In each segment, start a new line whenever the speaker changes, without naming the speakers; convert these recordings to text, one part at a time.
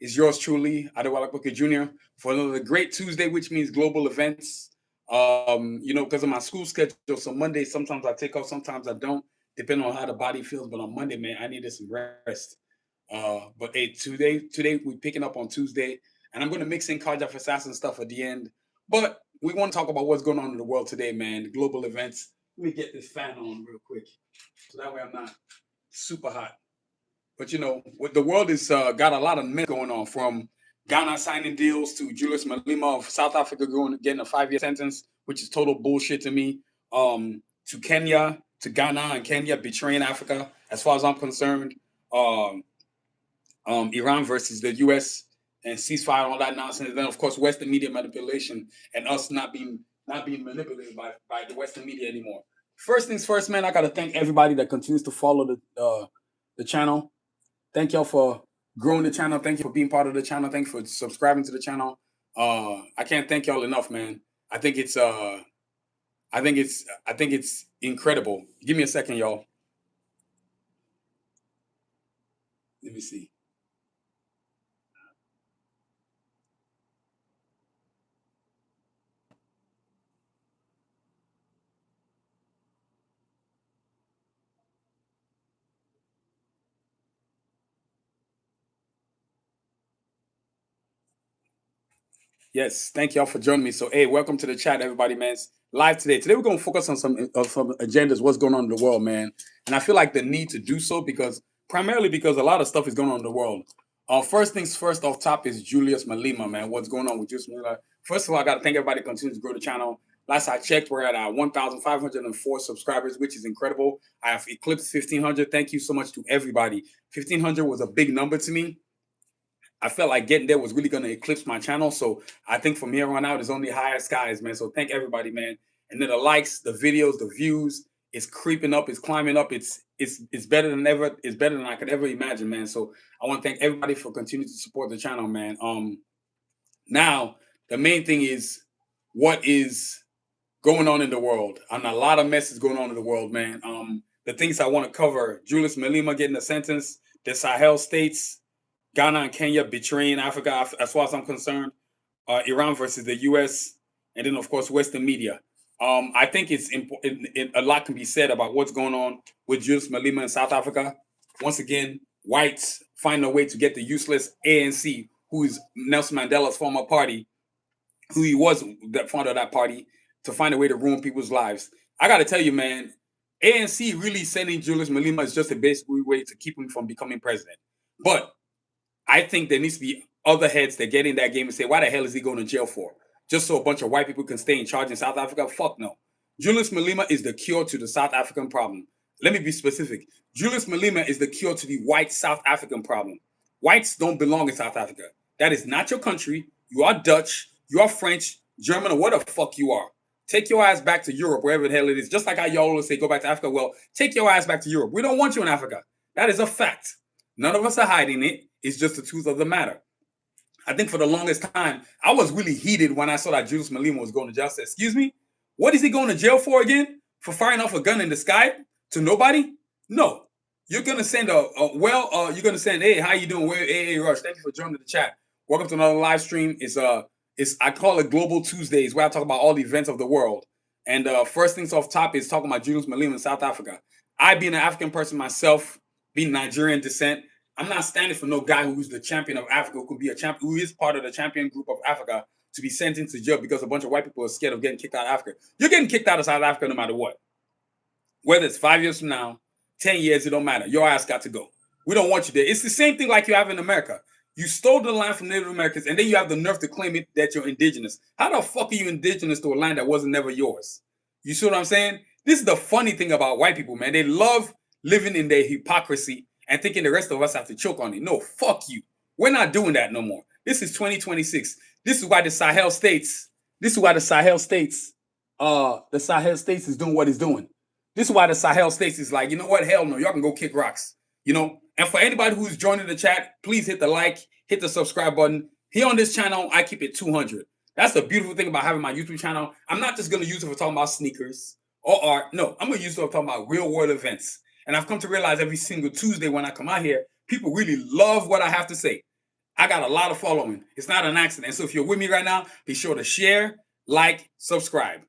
is yours truly, Adewale Booker Jr., for another great Tuesday, which means global events. Because of my school schedule, so Monday sometimes I take off, sometimes I don't, depending on how the body feels. But on Monday, man, I needed some rest. But hey, today we're picking up on Tuesday, and I'm gonna mix in Cards of Assassin stuff at the end. But we want to talk about what's going on in the world today, man. The global events. Let me get this fan on real quick, so that way I'm not super hot. But what the world is got a lot of mess going on, from Ghana signing deals to Julius Malema of South Africa getting a 5-year sentence, which is total bullshit to me. To Kenya, to Ghana and Kenya betraying Africa, as far as I'm concerned. Um, Iran versus the U.S. and ceasefire and all that nonsense. And then, of course, Western media manipulation and us not being manipulated by the Western media anymore. First things first, man. I gotta thank everybody that continues to follow the channel. Thank y'all for growing the channel. Thank you for being part of the channel. Thank you for subscribing to the channel. I can't thank y'all enough, man. I think it's incredible. Give me a second, y'all. Let me see. Yes, thank y'all for joining me. So, hey, welcome to the chat, everybody, man. It's live today. Today, we're going to focus on some agendas, what's going on in the world, man. And I feel like the need to do so primarily because a lot of stuff is going on in the world. First things first, off top is Julius Malema, man. What's going on with Julius Malema? First of all, I got to thank everybody who continues to grow the channel. Last I checked, we're at 1,504 subscribers, which is incredible. I have eclipsed 1,500. Thank you so much to everybody. 1,500 was a big number to me. I felt like getting there was really going to eclipse my channel. So I think from here on out, it's only higher skies, man. So thank everybody, man. And then the likes, the videos, the views, it's creeping up, it's climbing up. It's better than ever. It's better than I could ever imagine, man. So I want to thank everybody for continuing to support the channel, man. Now the main thing is what is going on in the world. And a lot of mess is going on in the world, man. The things I want to cover: Julius Malema getting a sentence, the Sahel states, Ghana and Kenya betraying Africa, as far as I'm concerned. Iran versus the U.S. and then, of course, Western media. I think it's important. A lot can be said about what's going on with Julius Malema in South Africa. Once again, whites find a way to get the useless ANC, who is Nelson Mandela's former party, who he was the founder of that party, to find a way to ruin people's lives. I got to tell you, man, ANC really sending Julius Malema is just a basic way to keep him from becoming president. But I think there needs to be other heads that get in that game and say, why the hell is he going to jail for? Just so a bunch of white people can stay in charge in South Africa? Fuck no. Julius Malema is the cure to the South African problem. Let me be specific. Julius Malema is the cure to the white South African problem. Whites don't belong in South Africa. That is not your country. You are Dutch. You are French, German, or what the fuck you are. Take your ass back to Europe, wherever the hell it is. Just like how y'all always say, go back to Africa. Well, take your ass back to Europe. We don't want you in Africa. That is a fact. None of us are hiding it. It's just the truth of the matter. I think for the longest time, I was really heated when I saw that Julius Malema was going to jail. I said, excuse me? What is he going to jail for again? For firing off a gun in the sky to nobody? No. You're going to send you're going to send, hey, how you doing? Hey, Rush, thank you for joining the chat. Welcome to another live stream. I call it Global Tuesdays, where I talk about all the events of the world. And first things off top is talking about Julius Malema in South Africa. I, being an African person myself, being Nigerian descent, I'm not standing for no guy who's the champion of Africa, who is part of the champion group of Africa, to be sent into jail because a bunch of white people are scared of getting kicked out of Africa. You're getting kicked out of South Africa no matter what. Whether it's 5 years from now, 10 years, it don't matter. Your ass got to go. We don't want you there. It's the same thing like you have in America. You stole the land from Native Americans, and then you have the nerve to claim it that you're indigenous. How the fuck are you indigenous to a land that wasn't never yours? You see what I'm saying? This is the funny thing about white people, man. They love living in their hypocrisy and thinking the rest of us have to choke on it. No, fuck you. We're not doing that no more. This is 2026. This is why the Sahel states is doing what it's doing. This is why the Sahel states is like, you know what? Hell no, y'all can go kick rocks. And for anybody who's joining the chat, please hit the like, hit the subscribe button. Here on this channel, I keep it 200. That's the beautiful thing about having my YouTube channel. I'm not just going to use it for talking about sneakers or art. No, I'm going to use it for talking about real world events. And I've come to realize every single Tuesday when I come out here, people really love what I have to say. I got a lot of following. It's not an accident. So if you're with me right now, be sure to share, like, subscribe,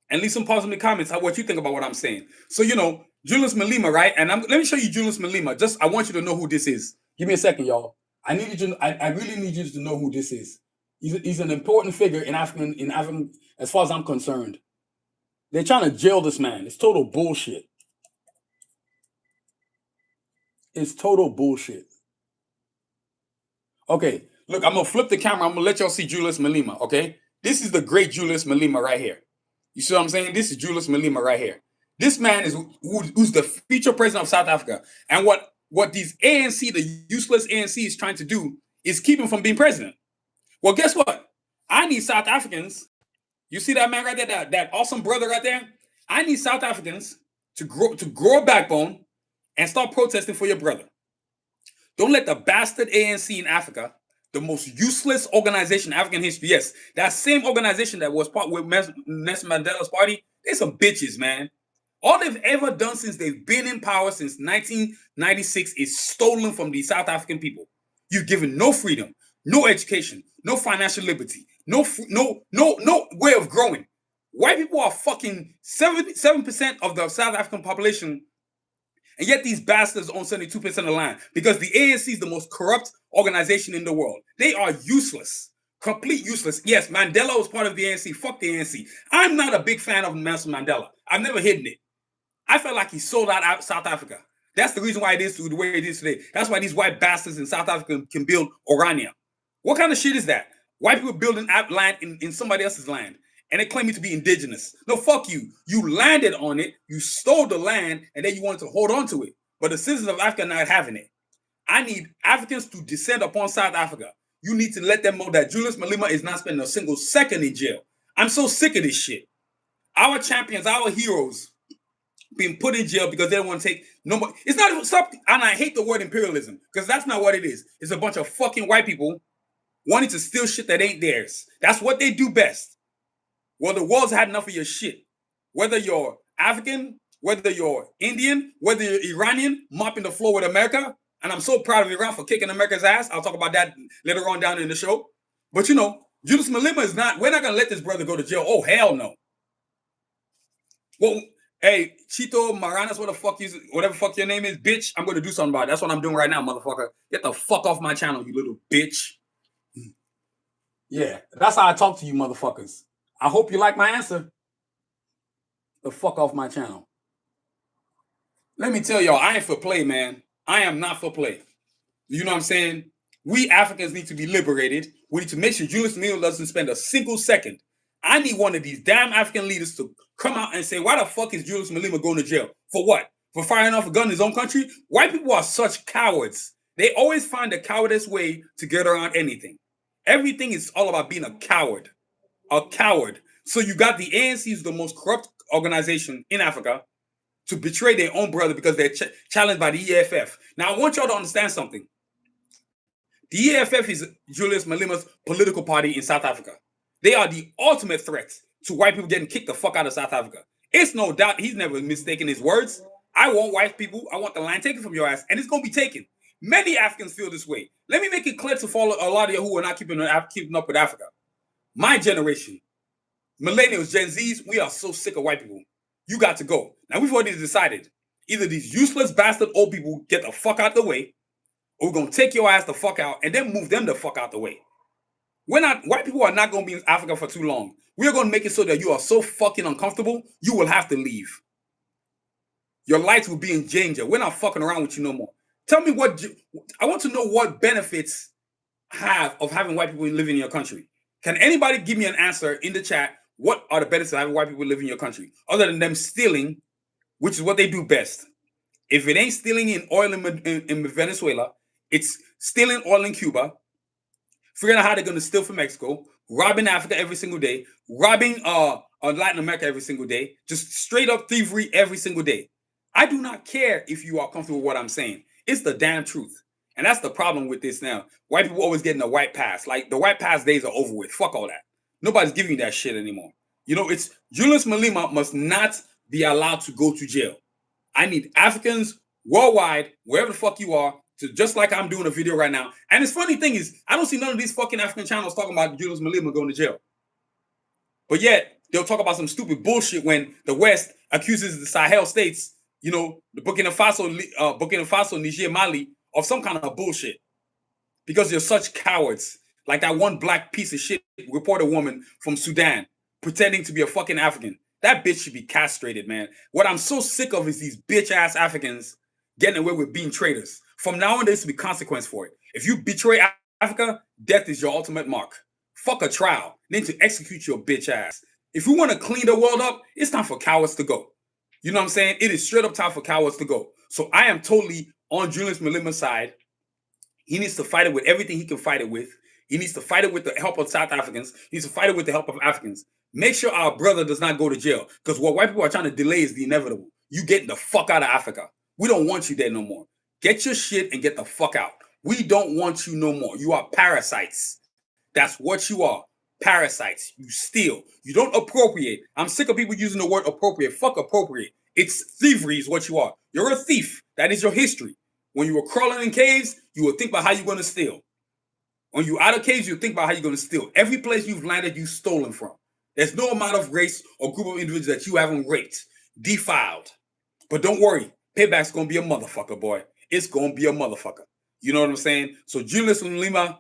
and leave some positive comments on what you think about what I'm saying. So, Julius Malema, right? And let me show you Julius Malema. I want you to know who this is. Give me a second, y'all. I really need you to know who this is. He's an important figure in African, as far as I'm concerned. They're trying to jail this man. It's total bullshit. It's total bullshit. Okay, look, I'm gonna flip the camera. I'm gonna let y'all see Julius Malema. Okay, this is the great Julius Malema right here. You see what I'm saying? This is Julius Malema right here. This man is who's the future president of South Africa. And what these ANC, the useless ANC, is trying to do is keep him from being president. Well, guess what? I need South Africans. You see that man right there, that awesome brother right there? I need South Africans to grow a backbone and start protesting for your brother. Don't let the bastard ANC in Africa, the most useless organization in African history, yes, that same organization that was part with Nelson Mandela's party, they're some bitches, man. All they've ever done since they've been in power since 1996 is stolen from the South African people. You've given no freedom, no education, no financial liberty, no way of growing. White people are fucking 77% of the South African population, and yet these bastards own 72% of the land because the ANC is the most corrupt organization in the world. They are useless. Complete useless. Yes, Mandela was part of the ANC. Fuck the ANC. I'm not a big fan of Nelson Mandela. I've never hidden it. I felt like he sold out South Africa. That's the reason why it is the way it is today. That's why these white bastards in South Africa can build Orania. What kind of shit is that? White people building land in somebody else's land, and they claim it to be indigenous. No, fuck you. You landed on it, you stole the land, and then you wanted to hold on to it. But the citizens of Africa are not having it. I need Africans to descend upon South Africa. You need to let them know that Julius Malema is not spending a single second in jail. I'm so sick of this shit. Our champions, our heroes, being put in jail because they don't want to take no more. It's not even stop. And I hate the word imperialism because that's not what it is. It's a bunch of fucking white people wanting to steal shit that ain't theirs. That's what they do best. Well, the world's had enough of your shit. Whether you're African, whether you're Indian, whether you're Iranian, mopping the floor with America. And I'm so proud of Iran for kicking America's ass. I'll talk about that later on down in the show. But Julius Malema is not, we're not going to let this brother go to jail. Oh, hell no. Well, hey, Chito Maranas, whatever fuck your name is, bitch, I'm going to do something about it. That's what I'm doing right now, motherfucker. Get the fuck off my channel, you little bitch. Yeah, that's how I talk to you motherfuckers. I hope you like my answer. The fuck off my channel. Let me tell y'all, I ain't for play, man. I am not for play. You know what I'm saying? We Africans need to be liberated. We need to make sure Julius Malema doesn't spend a single second. I need one of these damn African leaders to come out and say, why the fuck is Julius Malema going to jail? For what? For firing off a gun in his own country? White people are such cowards. They always find the cowardice way to get around anything. Everything is all about being a coward. A coward. So you got the ANC, is the most corrupt organization in Africa, to betray their own brother because they're challenged by the EFF. Now, I want y'all to understand something. The EFF is Julius Malema's political party in South Africa. They are the ultimate threat to white people getting kicked the fuck out of South Africa. It's no doubt he's never mistaken his words. I want white people. I want the land taken from your ass, and it's going to be taken. Many Africans feel this way. Let me make it clear to follow a lot of you who are not keeping up with Africa. My generation, millennials, Gen Zs, we are so sick of white people. You got to go. Now, we've already decided. Either these useless bastard old people get the fuck out the way, or we're going to take your ass the fuck out and then move them the fuck out the way. White people are not going to be in Africa for too long. We're going to make it so that you are so fucking uncomfortable, you will have to leave. Your life will be in danger. We're not fucking around with you no more. Tell me I want to know what benefits have of having white people living in your country. Can anybody give me an answer in the chat? What are the benefits of having white people live in your country? Other than them stealing, which is what they do best. If it ain't stealing in oil in Venezuela, it's stealing oil in Cuba, figuring out how they're going to steal from Mexico, robbing Africa every single day, robbing Latin America every single day, just straight up thievery every single day. I do not care if you are comfortable with what I'm saying. It's the damn truth. And that's the problem with this now. White people always getting a white pass. Like, the white pass days are over with. Fuck all that. Nobody's giving you that shit anymore. It's Julius Malema must not be allowed to go to jail. I need Africans worldwide, wherever the fuck you are, just like I'm doing a video right now. And this funny thing is, I don't see none of these fucking African channels talking about Julius Malema going to jail. But yet, they'll talk about some stupid bullshit when the West accuses the Sahel states, you know, the Burkina Faso, Niger, Mali, of some kind of bullshit. Because you're such cowards. Like that one black piece of shit reporter woman from Sudan pretending to be a fucking African. That bitch should be castrated, man. What I'm so sick of is these bitch-ass Africans getting away with being traitors. From now on, there should be consequence for it. If you betray Africa, death is your ultimate mark. Fuck a trial. Then to execute your bitch ass. If you want to clean the world up, it's time for cowards to go. You know what I'm saying? It is straight up time for cowards to go. So I am totally on Julius Malema's side. He needs to fight it with everything he can fight it with. He needs to fight it with the help of South Africans. He needs to fight it with the help of Africans. Make sure our brother does not go to jail. Because what white people are trying to delay is the inevitable. You getting the fuck out of Africa. We don't want you there no more. Get your shit and get the fuck out. We don't want you no more. You are parasites. That's what you are. Parasites. You steal. You don't appropriate. I'm sick of people using the word appropriate. Fuck appropriate. It's thievery is what you are. You're a thief. That is your history. When you were crawling in caves, you would think about how you're going to steal. When you're out of caves, you think about how you're going to steal. Every place you've landed, you've stolen from. There's no amount of race or group of individuals that you haven't raped, defiled. But don't worry. Payback's going to be a motherfucker, boy. It's going to be a motherfucker. You know what I'm saying? So Julius Malema,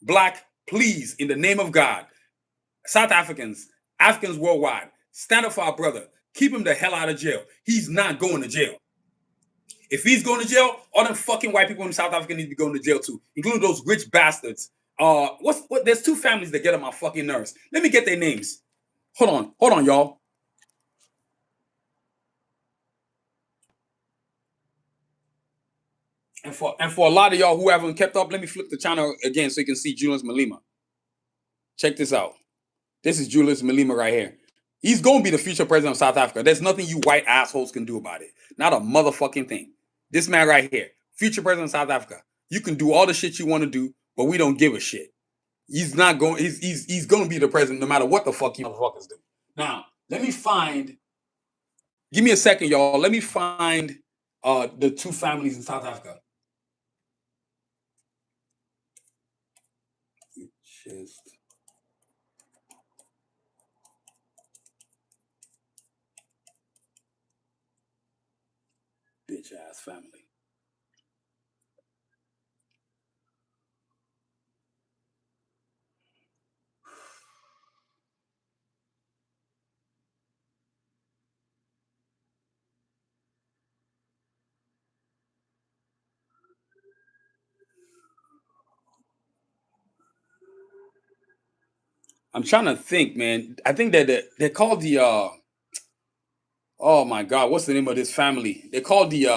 Black, please, in the name of God, South Africans, Africans worldwide, stand up for our brother. Keep him the hell out of jail. He's not going to jail. If he's going to jail, all them fucking white people in South Africa need to be going to jail too, including those rich bastards. There's two families that get on my fucking nerves. Let me get their names. Hold on, y'all. And for a lot of y'all who haven't kept up, let me flip the channel again so you can see Julius Malema. Check this out. This is Julius Malema right here. He's going to be the future president of South Africa. There's nothing you white assholes can do about it. Not a motherfucking thing. This man right here, future president of South Africa. You can do all the shit you want to do, but we don't give a shit. He's not going. He's going to be the president no matter what the fuck you motherfuckers do. Now, let me find. Give me a second, y'all. Let me find the two families in South Africa. Just. Bitch ass family. I'm trying to think, man. I think that they're called the oh my god, what's the name of this family? They're called the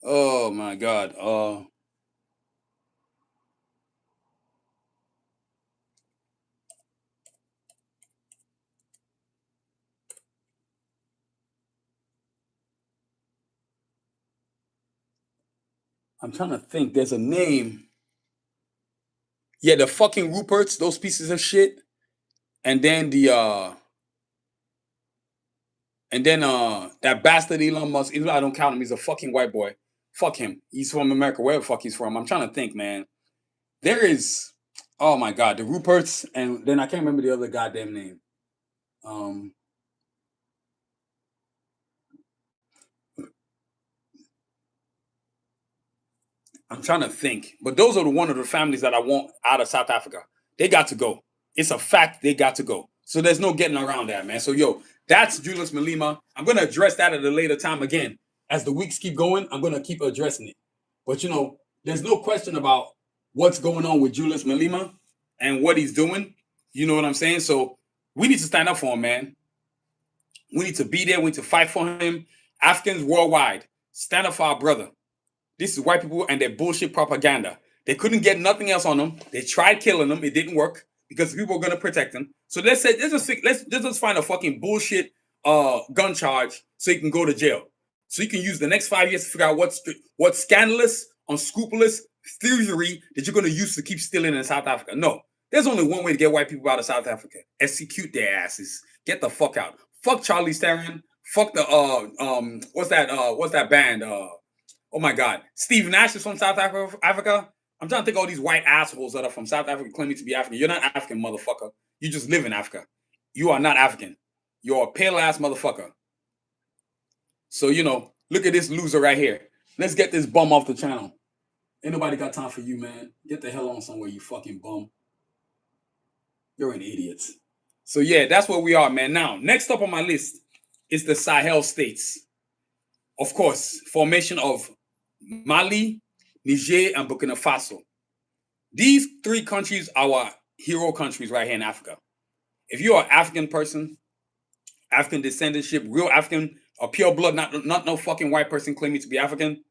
oh my god. I'm trying to think. There's a name. Yeah, the fucking Ruperts, those pieces of shit. And then that bastard Elon Musk, even though I don't count him, he's a fucking white boy. Fuck him. He's from America, wherever the fuck he's from. I'm trying to think, man. There is, oh my god, the Ruperts, and then I can't remember the other goddamn name. I'm trying to think, but those are one of the families that I want out of South Africa. They got to go. It's a fact they got to go. So there's no getting around that, man. So yo, that's Julius Malema. I'm gonna address that at a later time again. As the weeks keep going, I'm gonna keep addressing it. But you know, there's no question about what's going on with Julius Malema and what he's doing. You know what I'm saying? So we need to stand up for him, man. We need to be there. We need to fight for him. Africans worldwide, stand up for our brother. This is white people and their bullshit propaganda. They couldn't get nothing else on them. They tried killing them. It didn't work because people were going to protect them. So let's just find a fucking bullshit gun charge so you can go to jail. So you can use the next 5 years to figure out what's scandalous, unscrupulous thievery that you're going to use to keep stealing in South Africa. No, there's only one way to get white people out of South Africa: execute their asses. Get the fuck out. Fuck Charlie Theron. Fuck the what's that band? Oh my God. Steve Nash is from South Africa. I'm trying to think of all these white assholes that are from South Africa claiming to be African. You're not African, motherfucker. You just live in Africa. You are not African. You're a pale ass motherfucker. So, look at this loser right here. Let's get this bum off the channel. Ain't nobody got time for you, man. Get the hell on somewhere, you fucking bum. You're an idiot. So, yeah, that's where we are, man. Now, next up on my list is the Sahel states. Of course, formation of Mali, Niger, and Burkina Faso. These three countries are our hero countries right here in Africa. If you're an African person, African descendanship, real African, a pure blood, not no fucking white person claiming to be African,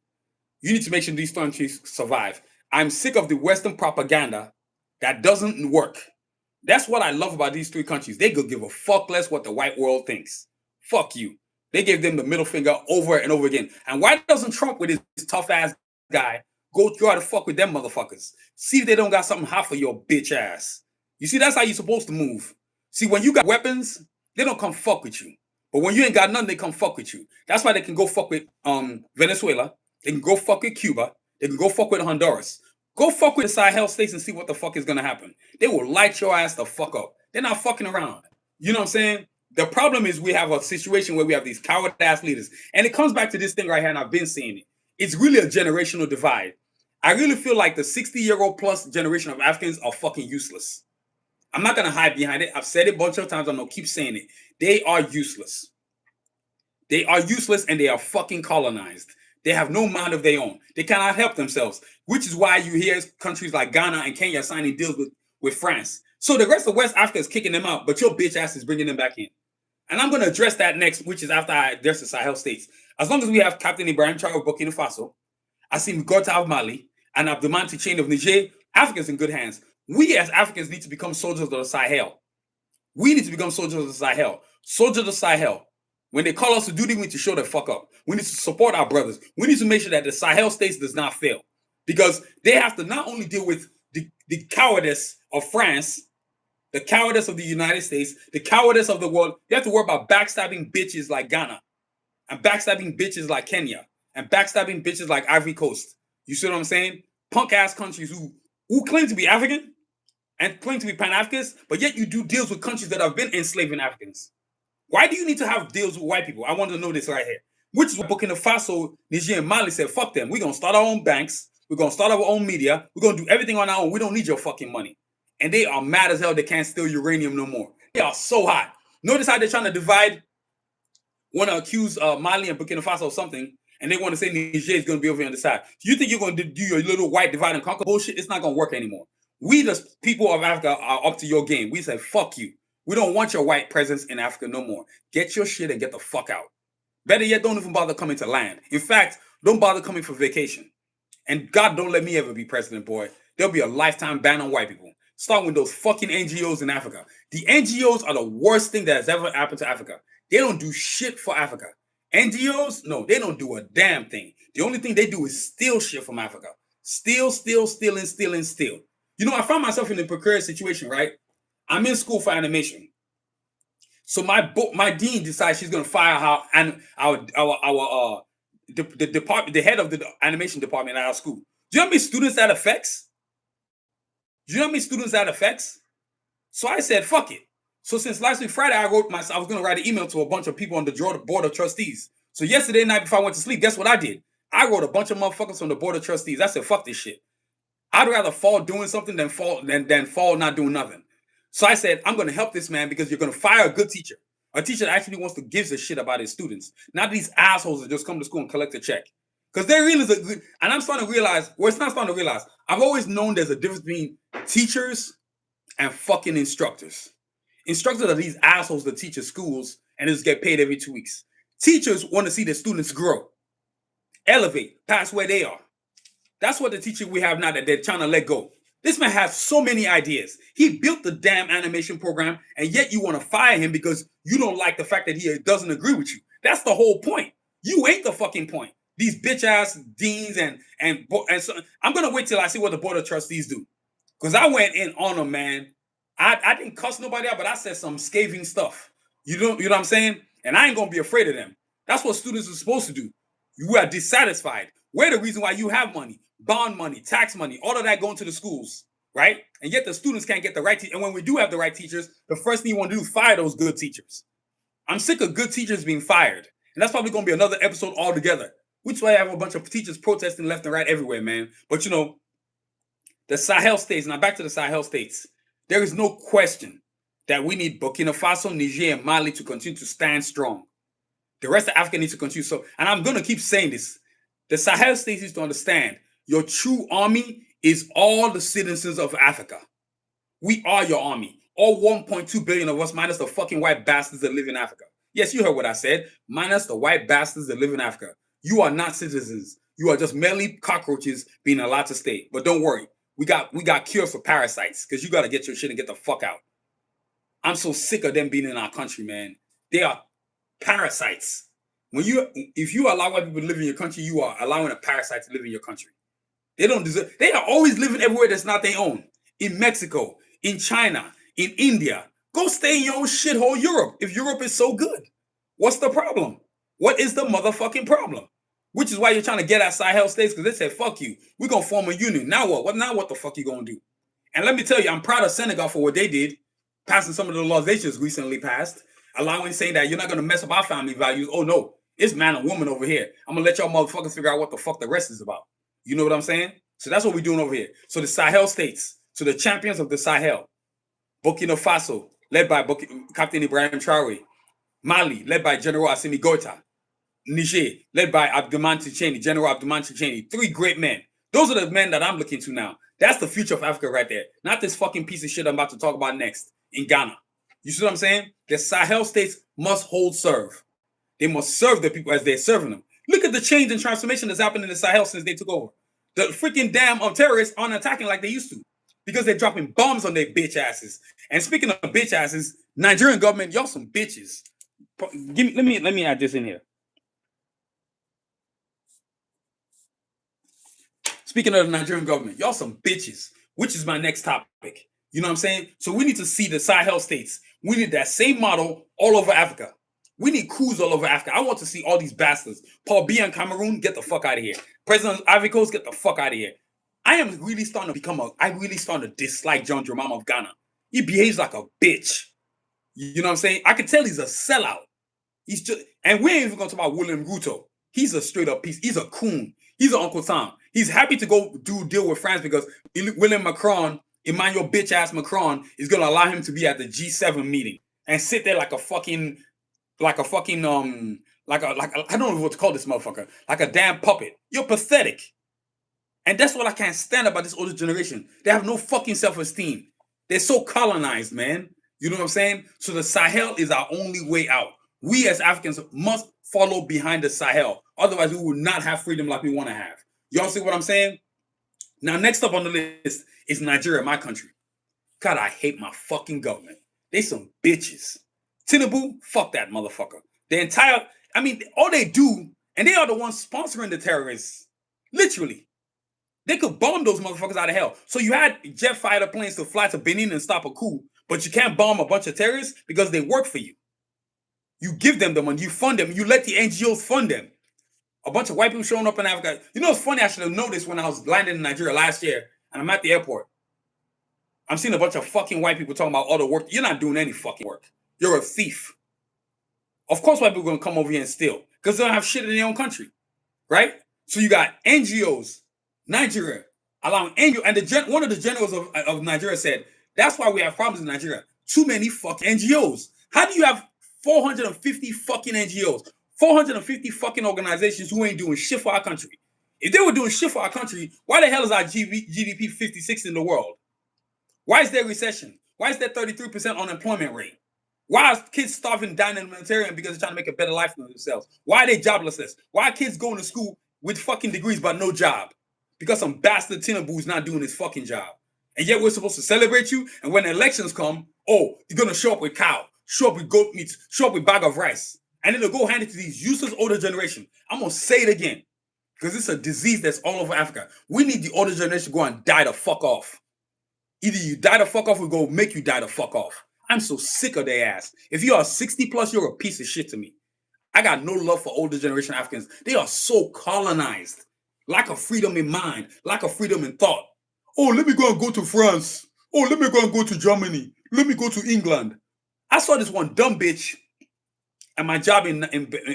you need to make sure these countries survive. I'm sick of the Western propaganda that doesn't work. That's what I love about these three countries. They could give a fuck less what the white world thinks. Fuck you. They gave them the middle finger over and over again. And why doesn't Trump with his tough ass guy go try to fuck with them motherfuckers? See if they don't got something hot for your bitch ass. You see, that's how you're supposed to move. See, when you got weapons, they don't come fuck with you. But when you ain't got nothing, they come fuck with you. That's why they can go fuck with Venezuela. They can go fuck with Cuba. They can go fuck with Honduras. Go fuck with the Sahel states and see what the fuck is going to happen. They will light your ass the fuck up. They're not fucking around. You know what I'm saying? The problem is we have a situation where we have these coward-ass leaders. And it comes back to this thing right here, and I've been saying it. It's really a generational divide. I really feel like the 60-year-old plus generation of Africans are fucking useless. I'm not going to hide behind it. I've said it a bunch of times. I'm going to keep saying it. They are useless. They are useless and they are fucking colonized. They have no mind of their own. They cannot help themselves, which is why you hear countries like Ghana and Kenya signing deals with France. So the rest of West Africa is kicking them out, but your bitch ass is bringing them back in. And I'm going to address that next, which is after I address the Sahel states. As long as we have Captain Ibrahim Traoré of Burkina Faso, Assim Gota of Mali, and Abdulmanti Chain of Niger, Africa's in good hands. We as Africans need to become soldiers of the Sahel. We need to become soldiers of the Sahel. Soldiers of the Sahel. When they call us to duty, we need to show the fuck up. We need to support our brothers. We need to make sure that the Sahel states does not fail. Because they have to not only deal with the cowardice of France, the cowardice of the United States, the cowardice of the world. They have to worry about backstabbing bitches like Ghana, and backstabbing bitches like Kenya, and backstabbing bitches like Ivory Coast. You see what I'm saying? Punk ass countries who claim to be African and claim to be Pan-Africans, but yet you do deals with countries that have been enslaving Africans. Why do you need to have deals with white people? I want to know this right here. Which is what Burkina Faso, Niger, and Mali said, fuck them. We're going to start our own banks. We're going to start our own media. We're going to do everything on our own. We don't need your fucking money. And they are mad as hell they can't steal uranium no more. They are so hot. Notice how they're trying to divide, want to accuse Mali and Burkina Faso of something, and they want to say Niger is going to be over on the side. So you think you're going to do your little white divide and conquer bullshit? It's not going to work anymore. We, the people of Africa, are up to your game. We say, fuck you. We don't want your white presence in Africa no more. Get your shit and get the fuck out. Better yet, don't even bother coming to land. In fact, don't bother coming for vacation. And God, don't let me ever be president, boy. There'll be a lifetime ban on white people. Start with those fucking NGOs in Africa. The NGOs are the worst thing that has ever happened to Africa. They don't do shit for Africa. NGOs, no, they don't do a damn thing. The only thing they do is steal shit from Africa. Steal. You know, I found myself in a precarious situation, right? I'm in school for animation. So my dean decides she's gonna fire the head of the animation department at our school. Do you know how many students that affects? So I said, fuck it. So since last week Friday, I was gonna write an email to a bunch of people on the board of trustees. So yesterday night before I went to sleep, guess what I did? I wrote a bunch of motherfuckers from the board of trustees. I said, fuck this shit. I'd rather fall doing something than fall not doing nothing. So I said, I'm going to help this man because you're going to fire a good teacher. A teacher that actually wants to give a shit about his students. Not these assholes that just come to school and collect a check. Because they really is a good, and I'm starting to realize, well, it's not starting to realize, I've always known there's a difference between teachers and fucking instructors. Instructors are these assholes that teach at schools and just get paid every 2 weeks. Teachers want to see their students grow, elevate, past where they are. That's what the teacher we have now that they're trying to let go. This man has so many ideas. He built the damn animation program, and yet you want to fire him because you don't like the fact that he doesn't agree with you. That's the whole point. You ain't the fucking point. These bitch ass deans and so I'm gonna wait till I see what the board of trustees do, because I went in on them, man. I didn't cuss nobody out, but I said some scathing stuff. You know what I'm saying? And I ain't gonna be afraid of them. That's what students are supposed to do. You are dissatisfied. We're the reason why you have money, bond money, tax money, all of that going to the schools, right? And yet the students can't get the right teachers. And when we do have the right teachers, the first thing you want to do is fire those good teachers. I'm sick of good teachers being fired. And that's probably going to be another episode altogether. Which is why I have a bunch of teachers protesting left and right everywhere, man. But you know, the Sahel states, now back to the Sahel states, there is no question that we need Burkina Faso, Niger, and Mali to continue to stand strong. The rest of Africa needs to continue. So, and I'm going to keep saying this. The Sahel states need to understand your true army is all the citizens of Africa. We are your army. All 1.2 billion of us, minus the fucking white bastards that live in Africa. Yes, you heard what I said. Minus the white bastards that live in Africa. You are not citizens. You are just merely cockroaches being allowed to stay. But don't worry. We got cures for parasites because you got to get your shit and get the fuck out. I'm so sick of them being in our country, man. They are parasites. If you allow white people to live in your country, you are allowing a parasite to live in your country. They don't deserve. They are always living everywhere that's not their own. In Mexico, in China, in India. Go stay in your own shithole Europe if Europe is so good. What's the problem? What is the motherfucking problem? Which is why you're trying to get at Sahel states because they said, fuck you. We're going to form a union. Now what? Now what the fuck you going to do? And let me tell you, I'm proud of Senegal for what they did, passing some of the laws they just recently passed, allowing saying that you're not going to mess up our family values. Oh, no. It's man and woman over here. I'm going to let y'all motherfuckers figure out what the fuck the rest is about. You know what I'm saying? So that's what we're doing over here. So the Sahel states, so the champions of the Sahel, Burkina Faso, led by Captain Ibrahim Traore, Mali, led by General Assimi Goïta, Niger, led by General Abdourahmane Tchiani. 3 great men. Those are the men that I'm looking to now. That's the future of Africa right there. Not this fucking piece of shit I'm about to talk about next in Ghana. You see what I'm saying? The Sahel states must hold serve. They must serve the people as they're serving them. Look at the change and transformation that's happened in the Sahel since they took over. The freaking damn terrorists aren't attacking like they used to because they're dropping bombs on their bitch asses. And speaking of bitch asses, Nigerian government, y'all some bitches. Let me add this in here. Speaking of the Nigerian government, y'all some bitches, which is my next topic. You know what I'm saying? So we need to see the Sahel states. We need that same model all over Africa. We need coups all over Africa. I want to see all these bastards. Paul Biya in Cameroon, get the fuck out of here. President Ivory Coast, get the fuck out of here. I really starting to dislike John Dramani of Ghana. He behaves like a bitch. You know what I'm saying? I can tell he's a sellout. And we ain't even going to talk about William Ruto. He's a straight up piece. He's a coon. He's an Uncle Tom. He's happy to go deal with France because Emmanuel bitch ass Macron is going to allow him to be at the G7 meeting and sit there like a I don't know what to call this motherfucker, like a damn puppet. You're pathetic. And that's what I can't stand about this older generation. They have no fucking self-esteem. They're so colonized, man. You know what I'm saying? So the Sahel is our only way out. We as Africans must follow behind the Sahel. Otherwise, we will not have freedom like we want to have. Y'all see what I'm saying? Now, next up on the list is Nigeria, my country. God, I hate my fucking government. They some bitches. Tinubu, fuck that motherfucker. All they do, and they are the ones sponsoring the terrorists. Literally. They could bomb those motherfuckers out of hell. So you had jet fighter planes to fly to Benin and stop a coup, but you can't bomb a bunch of terrorists because they work for you. You give them the money, you fund them, you let the NGOs fund them. A bunch of white people showing up in Africa. You know, it's funny, I should have noticed when I was landing in Nigeria last year, and I'm at the airport. I'm seeing a bunch of fucking white people talking about all the work. You're not doing any fucking work. You're a thief. Of course white people are going to come over here and steal because they don't have shit in their own country, right? So you got NGOs, Nigeria, allowing NGOs, and one of the generals of Nigeria said, that's why we have problems in Nigeria. Too many fucking NGOs. How do you have 450 fucking NGOs, 450 fucking organizations who ain't doing shit for our country? If they were doing shit for our country, why the hell is our GDP 56 in the world? Why is there recession? Why is there 33% unemployment rate? Why are kids starving down in the Mediterranean because they're trying to make a better life for themselves? Why are they jobless? Why are kids going to school with fucking degrees but no job? Because some bastard Tinubu is not doing his fucking job. And yet we're supposed to celebrate you, and when elections come, oh, you're going to show up with cow, show up with goat meat, show up with bag of rice. And then they'll go hand it to these useless older generation. I'm going to say it again, because it's a disease that's all over Africa. We need the older generation to go and die the fuck off. Either you die the fuck off or go make you die the fuck off. I'm so sick of their ass. If you are 60 plus, you're a piece of shit to me. I got no love for older generation Africans. They are so colonized. lack of freedom in mind, lack of freedom in thought. Oh, let me go to France. Oh, let me go to Germany. Let me go to England. I saw this one dumb bitch at my job in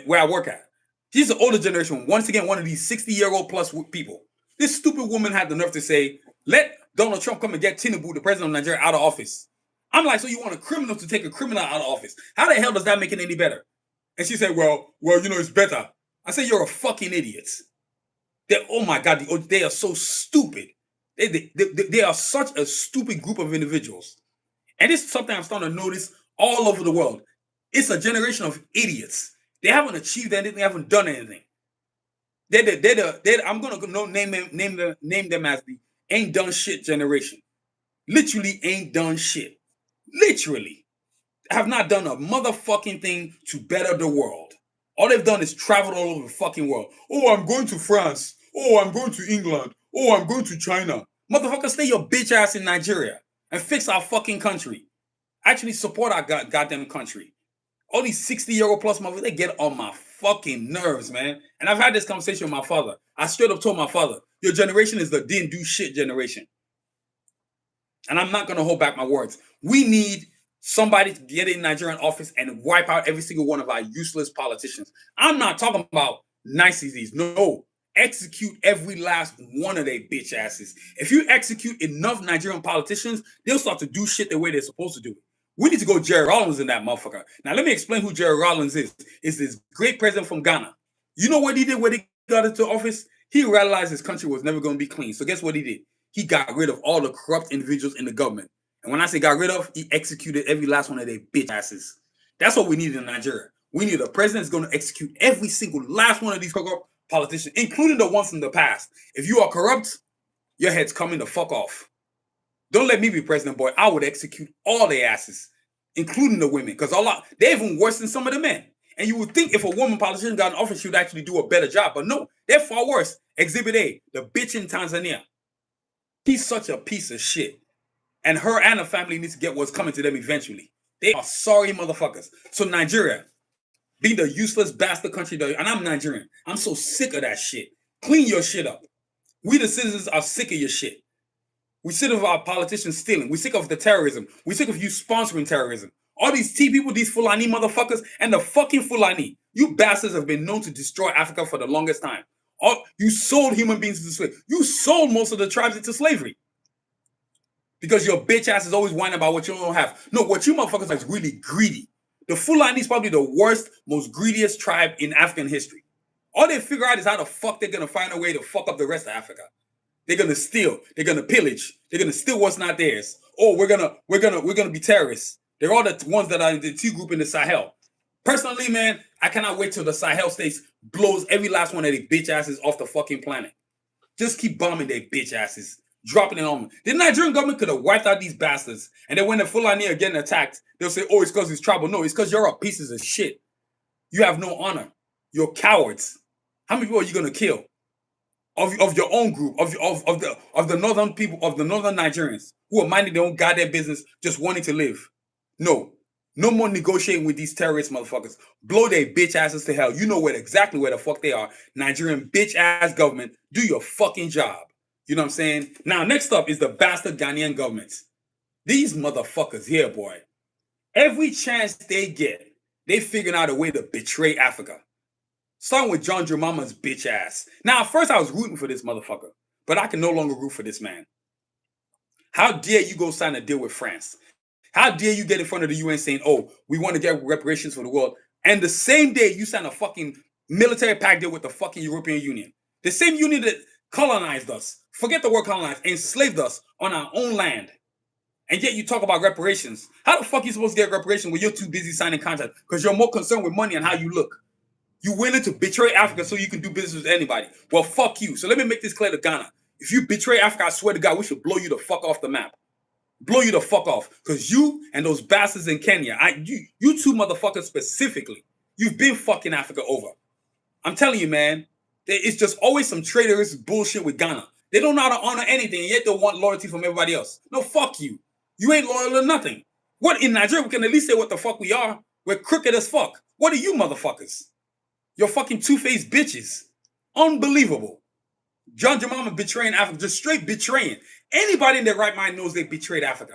where I work at. She's the older generation. Once again, one of these 60-year-old plus people. This stupid woman had the nerve to say, let Donald Trump come and get Tinubu, the president of Nigeria, out of office. I'm like, so you want a criminal to take a criminal out of office? How the hell does that make it any better? And she said, well, it's better. I said, you're a fucking idiot. Oh my God, they are so stupid. They are such a stupid group of individuals. And this is something I'm starting to notice all over the world. It's a generation of idiots. They haven't achieved anything, they haven't done anything. I'm gonna name them as the ain't done shit generation. Literally ain't done shit. Literally. Have not done a motherfucking thing to better the world. All they've done is travel all over the fucking world. Oh, I'm going to France. Oh, I'm going to England. Oh, I'm going to China. Motherfucker, stay your bitch ass in Nigeria and fix our fucking country. Actually support our goddamn country. All these 60-year-old plus motherfuckers, they get on my fucking nerves, man. And I've had this conversation with my father. I straight up told my father, your generation is the didn't do shit generation. And I'm not going to hold back my words. We need somebody to get in Nigerian office and wipe out every single one of our useless politicians. I'm not talking about niceties. No. Execute every last one of their bitch asses. If you execute enough Nigerian politicians, they'll start to do shit the way they're supposed to do it. We need to go Jerry Rawlings in that motherfucker. Now, let me explain who Jerry Rawlings is. It's this great president from Ghana. You know what he did when he got into office? He realized his country was never going to be clean. So guess what he did? He got rid of all the corrupt individuals in the government. And when I say got rid of, he executed every last one of their bitch asses. That's what we need in Nigeria. We need a president that's going to execute every single last one of these corrupt politicians, including the ones from the past. If you are corrupt, your head's coming the fuck off. Don't let me be president, boy. I would execute all their asses, including the women, because they're even worse than some of the men. And you would think if a woman politician got in office, she would actually do a better job. But no, they're far worse. Exhibit A, the bitch in Tanzania. He's such a piece of shit. And her and her family needs to get what's coming to them eventually. They are sorry motherfuckers. So Nigeria, being the useless bastard country, and I'm Nigerian. I'm so sick of that shit. Clean your shit up. We the citizens are sick of your shit. We're sick of our politicians stealing. We're sick of the terrorism. We're sick of you sponsoring terrorism. All these T people, these Fulani motherfuckers, and the fucking Fulani. You bastards have been known to destroy Africa for the longest time. You sold human beings into slavery. You sold most of the tribes into slavery. Because your bitch ass is always whining about what you don't have. No, what you motherfuckers are is really greedy. The Fulani is probably the worst, most greediest tribe in African history. All they figure out is how the fuck they're going to find a way to fuck up the rest of Africa. They're gonna steal. They're gonna pillage. They're gonna steal what's not theirs. Oh, we're gonna be terrorists. They're all the ones that are in the T group in the Sahel. Personally, man, I cannot wait till the Sahel states blows every last one of their bitch asses off the fucking planet. Just keep bombing their bitch asses, dropping it on them. The Nigerian government could have wiped out these bastards, and then when the Fulani are getting attacked, they'll say, "Oh, it's because it's tribal." No, it's because you're a pieces of shit. You have no honor. You're cowards. How many people are you gonna kill? Of your own group, of the northern people, of the northern Nigerians who are minding their own goddamn business, just wanting to live. No more negotiating with these terrorist motherfuckers. Blow their bitch asses to hell. You know exactly where the fuck they are. Nigerian bitch ass government, do your fucking job. You know what I'm saying? Now, next up is the bastard Ghanaian government. These motherfuckers here, boy. Every chance they get, they figuring out a way to betray Africa. Starting with John Dramama's bitch ass. Now, at first I was rooting for this motherfucker, but I can no longer root for this man. How dare you go sign a deal with France? How dare you get in front of the UN saying, oh, we want to get reparations for the world, and the same day you sign a fucking military pact deal with the fucking European Union. The same union that colonized us, forget the word colonized, enslaved us on our own land. And yet you talk about reparations. How the fuck are you supposed to get reparations when you're too busy signing contracts? Because you're more concerned with money and how you look. You're willing to betray Africa so you can do business with anybody. Well, fuck you. So let me make this clear to Ghana. If you betray Africa, I swear to God, we should blow you the fuck off the map. Blow you the fuck off. Because you and those bastards in Kenya, you two motherfuckers specifically, you've been fucking Africa over. I'm telling you, man, it's just always some traitorous bullshit with Ghana. They don't know how to honor anything, and yet they want loyalty from everybody else. No, fuck you. You ain't loyal to nothing. What, in Nigeria, we can at least say what the fuck we are. We're crooked as fuck. What are you motherfuckers? You're fucking two-faced bitches. Unbelievable. John Jamama betraying Africa, just straight betraying. Anybody in their right mind knows they betrayed Africa.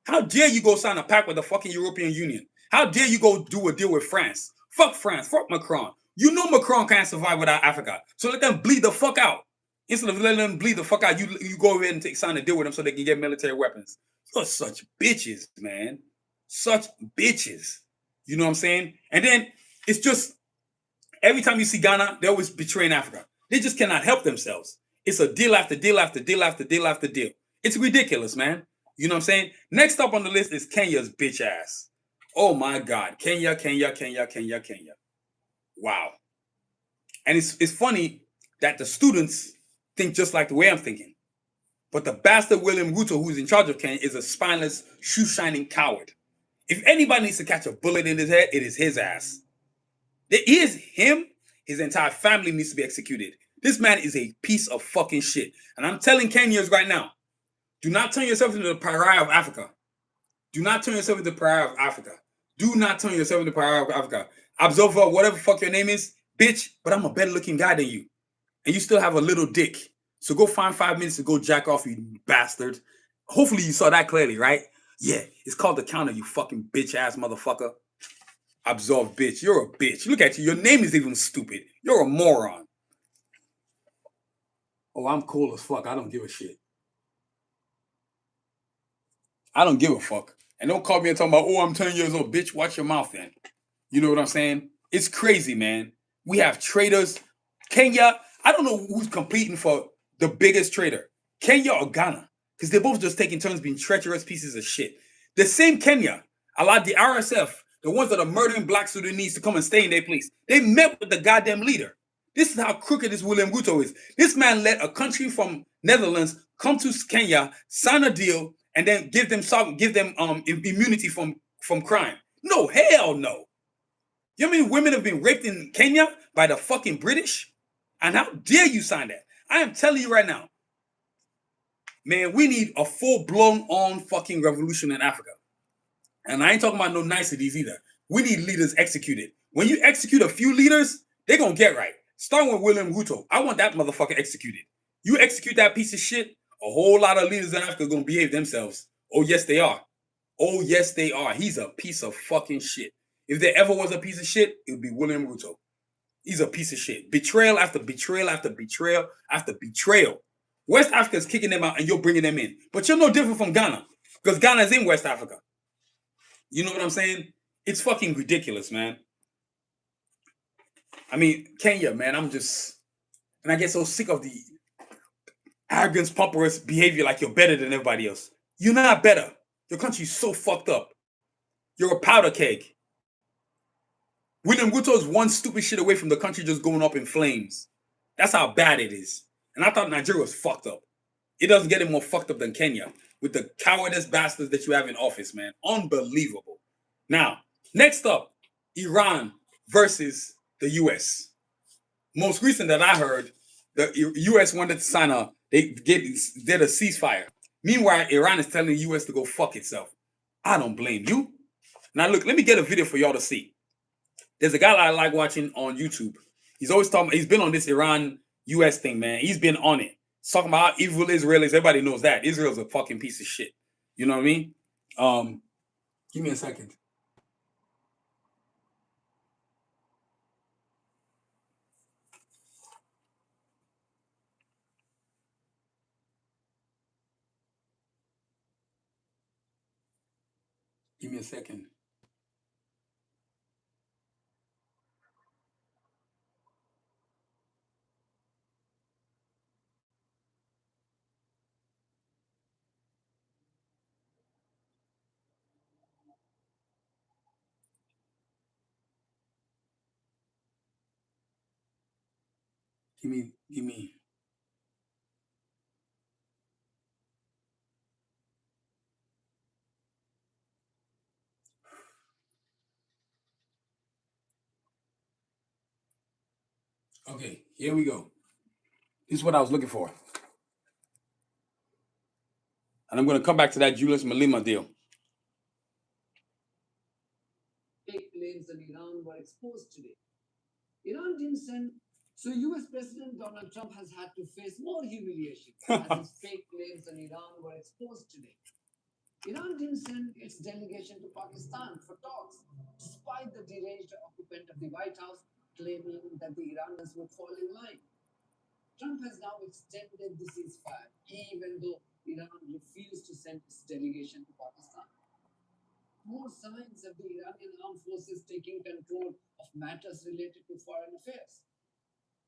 How dare you go sign a pact with the fucking European Union? How dare you go do a deal with France? Fuck France, fuck Macron. You know Macron can't survive without Africa. So let them bleed the fuck out. Instead of letting them bleed the fuck out, you go ahead and sign a deal with them so they can get military weapons. You're such bitches, man. Such bitches. You know what I'm saying? And then it's just every time you see Ghana, they're always betraying Africa. They just cannot help themselves. It's a deal after deal after deal after deal after deal. It's ridiculous, man. You know what I'm saying? Next up on the list is Kenya's bitch ass. Oh my God. Kenya. Wow. And it's funny that the students think just like the way I'm thinking. But the bastard William Ruto, who's in charge of Kenya, is a spineless, shoe-shining coward. If anybody needs to catch a bullet in his head, it is his ass. It is him. His entire family needs to be executed. This man is a piece of fucking shit. And I'm telling Kenyans right now, do not turn yourself into the pariah of Africa. Do not turn yourself into the pariah of Africa. Do not turn yourself into the pariah of Africa. Observer, whatever fuck your name is, bitch, but I'm a better looking guy than you. And you still have a little dick. So go find 5 minutes to go jack off, you bastard. Hopefully you saw that clearly, right? Yeah, it's called the counter, you fucking bitch ass motherfucker. Absolve bitch. You're a bitch. Look at you. Your name is even stupid. You're a moron. Oh, I'm cool as fuck. I don't give a shit. I don't give a fuck. And don't call me and talk about, oh, I'm 10 years old. Bitch, watch your mouth then. You know what I'm saying? It's crazy, man. We have traders. Kenya, I don't know who's competing for the biggest trader. Kenya or Ghana. Because they're both just taking turns being treacherous pieces of shit. The same Kenya allowed the RSF, the ones that are murdering black Sudanese, to come and stay in their place. They met with the goddamn leader. This is how crooked this William Ruto is. This man let a country from Netherlands come to Kenya, sign a deal, and then give them immunity from crime. No, hell no. You know how many women have been raped in Kenya by the fucking British? And how dare you sign that? I am telling you right now, man, we need a full-blown on fucking revolution in Africa. And I ain't talking about no niceties either. We need leaders executed. When you execute a few leaders, they're going to get right. Starting with William Ruto. I want that motherfucker executed. You execute that piece of shit, a whole lot of leaders in Africa are going to behave themselves. Oh, yes, they are. Oh, yes, they are. He's a piece of fucking shit. If there ever was a piece of shit, it would be William Ruto. He's a piece of shit. Betrayal after betrayal after betrayal after betrayal. West Africa is kicking them out and you're bringing them in. But you're no different from Ghana. Because Ghana is in West Africa. You know what I'm saying? It's fucking ridiculous, man. I mean, Kenya, man, and I get so sick of the arrogance, pompous behavior like you're better than everybody else. You're not better. Your country's so fucked up. You're a powder keg. William Ruto is one stupid shit away from the country just going up in flames. That's how bad it is. And I thought Nigeria was fucked up. It doesn't get any more fucked up than Kenya with the cowardice bastards that you have in office, man. Unbelievable. Now, next up, Iran versus the U.S. Most recent that I heard, the U.S. wanted to sign did a ceasefire. Meanwhile, Iran is telling the U.S. to go fuck itself. I don't blame you. Now, look, let me get a video for y'all to see. There's a guy that I like watching on YouTube. He's always talking, he's been on this Iran-U.S. thing, man. He's been on it. He's talking about how evil Israel is. Everybody knows that. Israel's a fucking piece of shit. You know what I mean? Give me a second. Give me a second. Give me. Okay, here we go. This is what I was looking for. And I'm going to come back to that Julius Malema deal.
Fake claims that Iran were exposed today. Iran didn't send So US President Donald Trump has had to face more humiliation as his fake claims on Iran were exposed today. Iran didn't send its delegation to Pakistan for talks, despite the deranged occupant of the White House claiming that the Iranians would fall in line. Trump has now extended the ceasefire, even though Iran refused to send its delegation to Pakistan. More signs of the Iranian armed forces taking control of matters related to foreign affairs.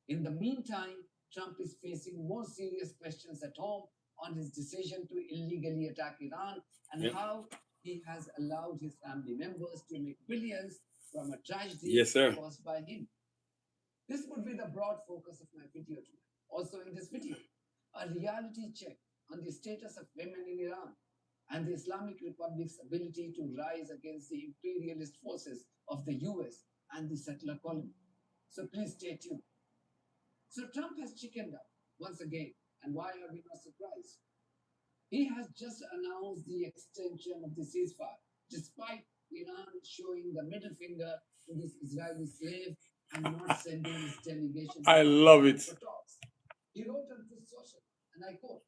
In the meantime, Trump is facing more serious questions at home on his decision to illegally attack Iran and how he has allowed his family members to make billions from a tragedy caused by him. This would be the broad focus of my video tonight. Also in this video, a reality check on the status of women in Iran and the Islamic Republic's ability to rise against the imperialist forces of the US and the settler colony. So please stay tuned. So Trump has chickened out once again. And why are we not surprised? He has just announced the extension of the ceasefire, despite Iran showing the middle finger to this Israeli slave and not sending his delegation.
I love it.
For talks. He wrote on Truth Social, and I quote,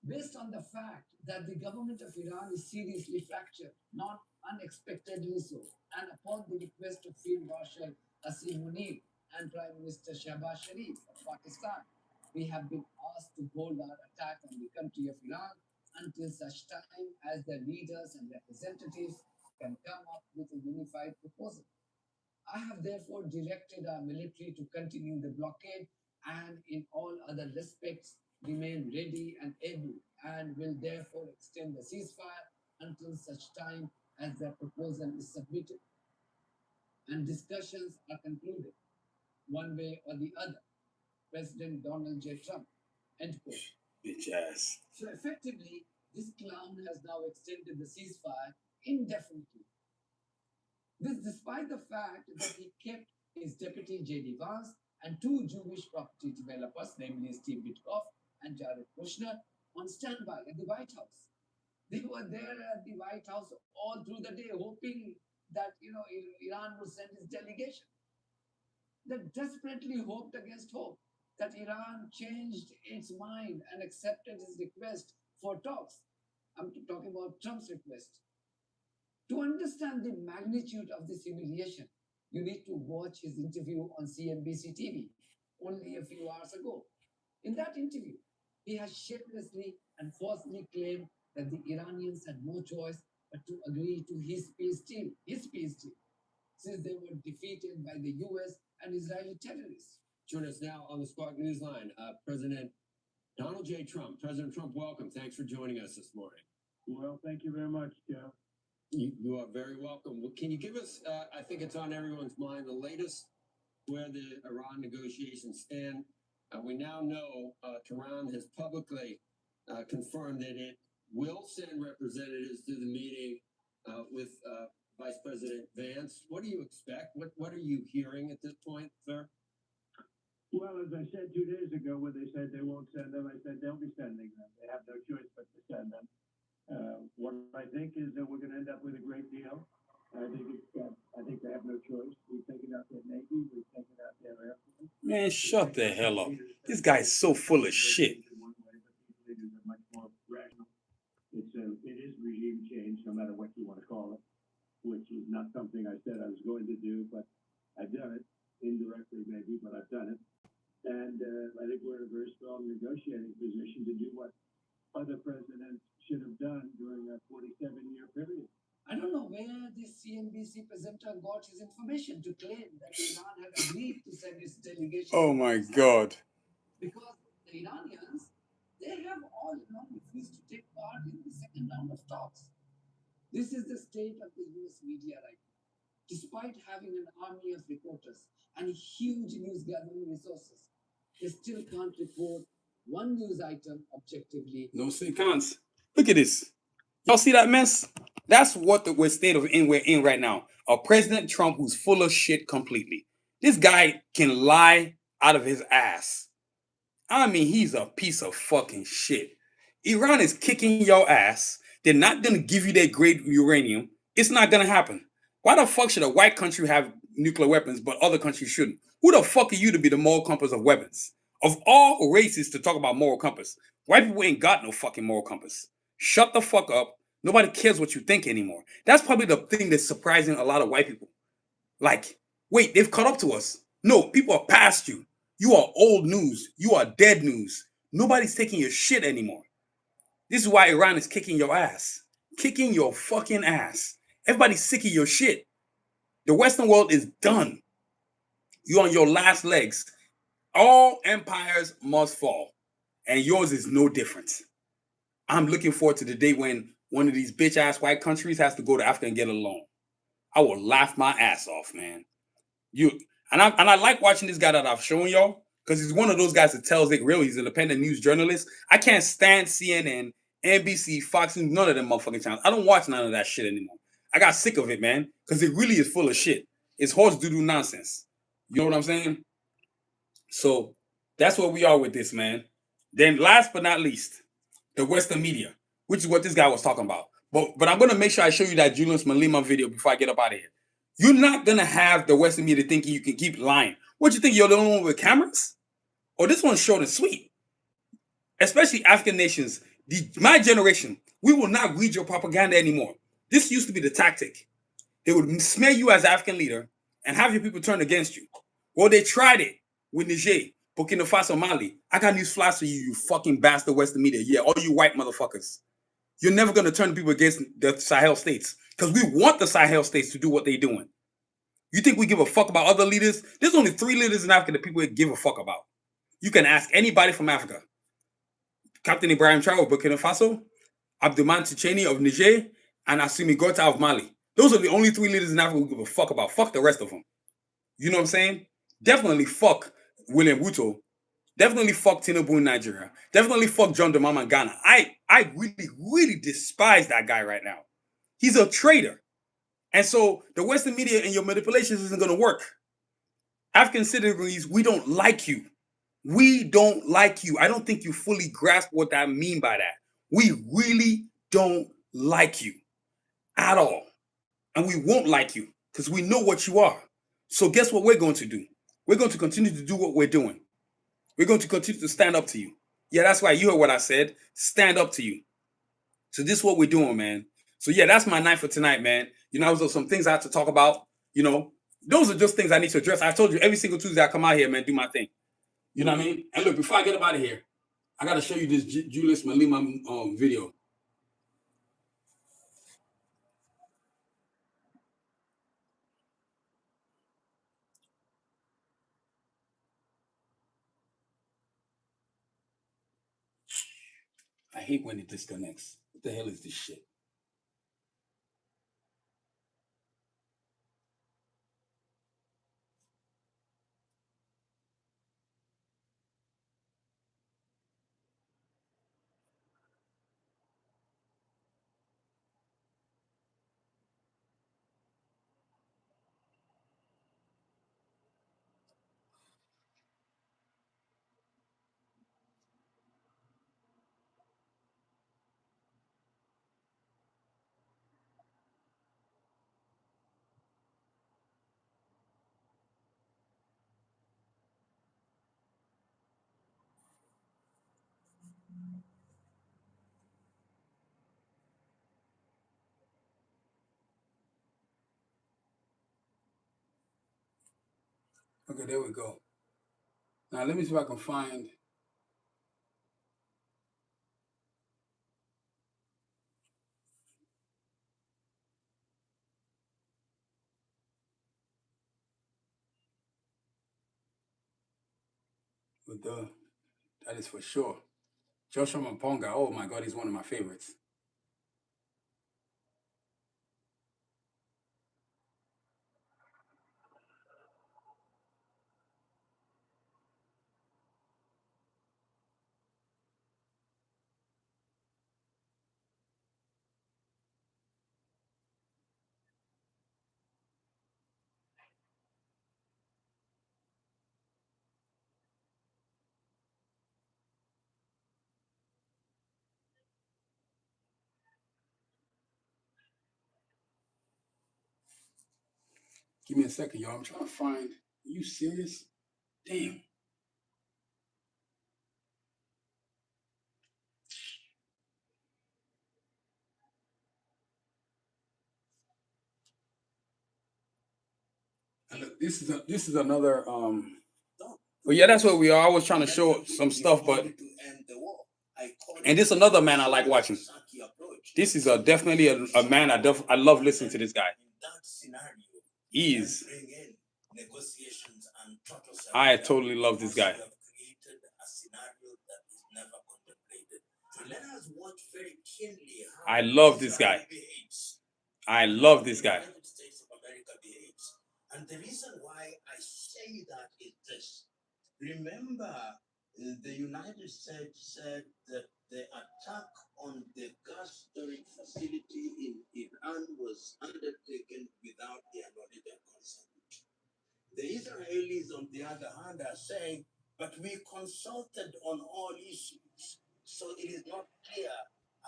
based on the fact that the government of Iran is seriously fractured, not unexpectedly so, and upon the request of Field Marshal Asim Munir and Prime Minister Shahbaz Sharif of Pakistan, we have been asked to hold our attack on the country of Iran until such time as the leaders and representatives can come up with a unified proposal. I have therefore directed our military to continue the blockade and in all other respects remain ready and able, and will therefore extend the ceasefire until such time as the proposal is submitted and discussions are concluded, one way or the other. President Donald J. Trump. End quote.
Bitch ass.
So effectively, this clown has now extended the ceasefire indefinitely. This despite the fact that he kept his deputy J.D. Vance and two Jewish property developers, namely Steve Witkoff and Jared Kushner, on standby at the White House. They were there at the White House all through the day, hoping that Iran would send its delegation. They desperately hoped against hope that Iran changed its mind and accepted his request for talks. I'm talking about Trump's request. To understand the magnitude of this humiliation, you need to watch his interview on CNBC TV only a few hours ago. In that interview, he has shamelessly and falsely claimed that the Iranians had no choice but to agree to his peace deal, since they were defeated by the US and Israeli terrorists. Join us now on the Spark Newsline, President Donald J. Trump. President Trump, welcome. Thanks for joining us this morning.
Well, thank you very much, Jeff.
You are very welcome. Well, can you give us, I think it's on everyone's mind, the latest where the Iran negotiations stand? We now know Tehran has publicly confirmed that it will send representatives to the meeting with Vice President Vance. What do you expect? What are you hearing at this point, sir?
Well, as I said 2 days ago, when they said they won't send them, I said they'll be sending them. They have no choice but to send them. What I think is that we're going to end up with a great deal. I think they have no choice. We've taken out their Navy. We've taken out their Air Force.
Man, shut the hell up. This guy's so full of shit.
It is much more rational. It is regime change, no matter what you want to call it, which is not something I said I was going to do, but I've done it. Indirectly, maybe, but I've done it. And I think we're in a very strong negotiating position to do what other presidents should have done during that 47-year period.
I don't know where this CNBC presenter got his information to claim that Iran had agreed to send its delegation.
Oh my God.
Because the Iranians, they have all along refused to take part in the second round of talks. This is the state of the US media right now. Despite having an army of reporters and huge news gathering resources, they still can't report one news item objectively.
No, they can't. Look at this. Y'all see that mess? That's what the state of we're in right now. A President Trump who's full of shit completely. This guy can lie out of his ass. I mean, he's a piece of fucking shit. Iran is kicking your ass. They're not going to give you that great uranium. It's not going to happen. Why the fuck should a white country have nuclear weapons but other countries shouldn't? Who the fuck are you to be the moral compass of weapons? Of all races to talk about moral compass, white people ain't got no fucking moral compass. Shut the fuck up. Nobody cares what you think anymore. That's probably the thing that's surprising a lot of white people. Like, wait, they've caught up to us. No, people are past you. You are old news. You are dead news. Nobody's taking your shit anymore. This is why Iran is kicking your ass. Kicking your fucking ass. Everybody's sick of your shit. The Western world is done. You're on your last legs. All empires must fall. And yours is no different. I'm looking forward to the day when one of these bitch ass white countries has to go to Africa and get a loan. I will laugh my ass off, man. You and I like watching this guy that I've shown y'all because he's one of those guys that tells it real. He's an independent news journalist. I can't stand CNN, NBC, Fox News, none of them motherfucking channels. I don't watch none of that shit anymore. I got sick of it, man, because it really is full of shit. It's horse doo-doo nonsense. You know what I'm saying? So that's where we are with this, man. Then last but not least, the Western media, which is what this guy was talking about. But I'm gonna make sure I show you that Julius Malema video before I get up out of here. You're not gonna have the Western media thinking you can keep lying. What you think you're the only one with cameras? Oh, this one's short and sweet. Especially African nations, my generation, we will not read your propaganda anymore. This used to be the tactic. They would smear you as African leader and have your people turn against you. Well, they tried it with Niger, Burkina Faso, Mali. I got news flash for you, you fucking bastard Western media. Yeah, all you white motherfuckers. You're never going to turn people against the Sahel states because we want the Sahel states to do what they're doing. You think we give a fuck about other leaders? There's only 3 leaders in Africa that people give a fuck about. You can ask anybody from Africa. Captain Ibrahim Traoré of Burkina Faso, Abdulman Tchani of Niger, and Assimi Goïta of Mali. Those are the only 3 leaders in Africa we give a fuck about. Fuck the rest of them. You know what I'm saying? Definitely fuck William Ruto. Definitely fuck Tinubu in Nigeria. Definitely fuck John Dramani in Ghana. I really, really despise that guy right now. He's a traitor. And so the Western media and your manipulations isn't going to work. African citizens, we don't like you. We don't like you. I don't think you fully grasp what I mean by that. We really don't like you at all. And we won't like you because we know what you are. So guess what we're going to do? We're going to continue to do what we're doing. We're going to continue to stand up to you. Yeah, that's why you heard what I said. Stand up to you. So this is what we're doing, man. So yeah, that's my night for tonight, man. You know, those are some things I have to talk about. You know, those are just things I need to address. I told you every single Tuesday I come out here, man, do my thing. You know what I mean? And look, before I get up out of here, I got to show you this Julius Malema video. I hate when it disconnects. What the hell is this shit? Okay, there we go. Now let me see if I can find. With the that is for sure. Joshua Mponga. Oh my God, he's one of my favorites. Give me a second, y'all. I'm trying to find. Are you serious? Damn. And look, this is another But yeah, that's what we are. I was trying to show some stuff, but and this is another man I like watching. This is definitely a man I love listening to this guy. He is. I totally love this guy. I love this guy. I love this guy.
And the reason why I say that is this. Remember, the United States said that the attack on the gas storage facility in Iran was undertaken without their knowledge and consent. The Israelis, on the other hand, are saying, but we consulted on all issues. So it is not clear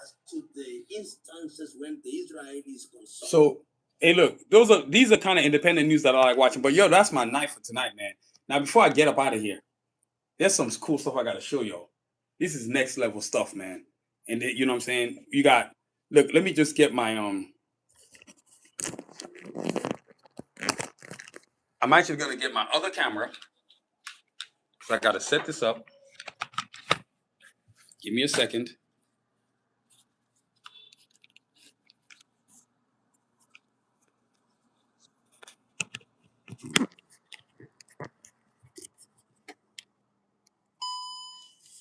as to the instances when the Israelis consulted.
So, hey, look, these are kind of independent news that I like watching. But yo, that's my night for tonight, man. Now, before I get up out of here, there's some cool stuff I got to show y'all. This is next level stuff, man. And you know what I'm saying? You got, look, let me just get my I'm actually gonna get my other camera. So I gotta set this up. Give me a second.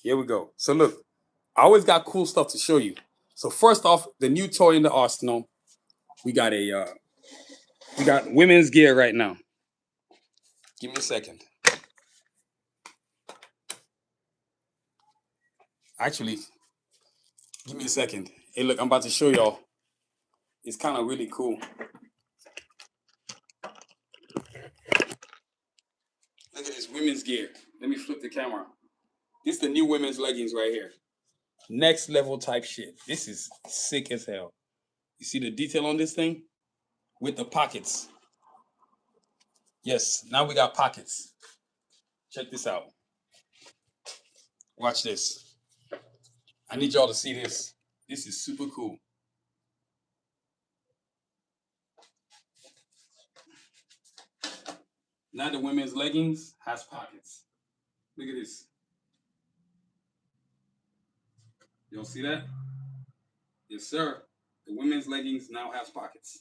Here we go. So look, I always got cool stuff to show you. So first off, the new toy in the arsenal. We got women's gear right now. Give me a second. Actually, give me a second. Hey, look, I'm about to show y'all. It's kind of really cool. Look at this women's gear. Let me flip the camera. This is the new women's leggings right here. Next level type shit. This is sick as hell. You see the detail on this thing? With the pockets. Yes, now we got pockets. Check this out. Watch this. I need y'all to see this. This is super cool. Now the women's leggings has pockets. Look at this. Y'all see that? Yes, sir. The women's leggings now has pockets.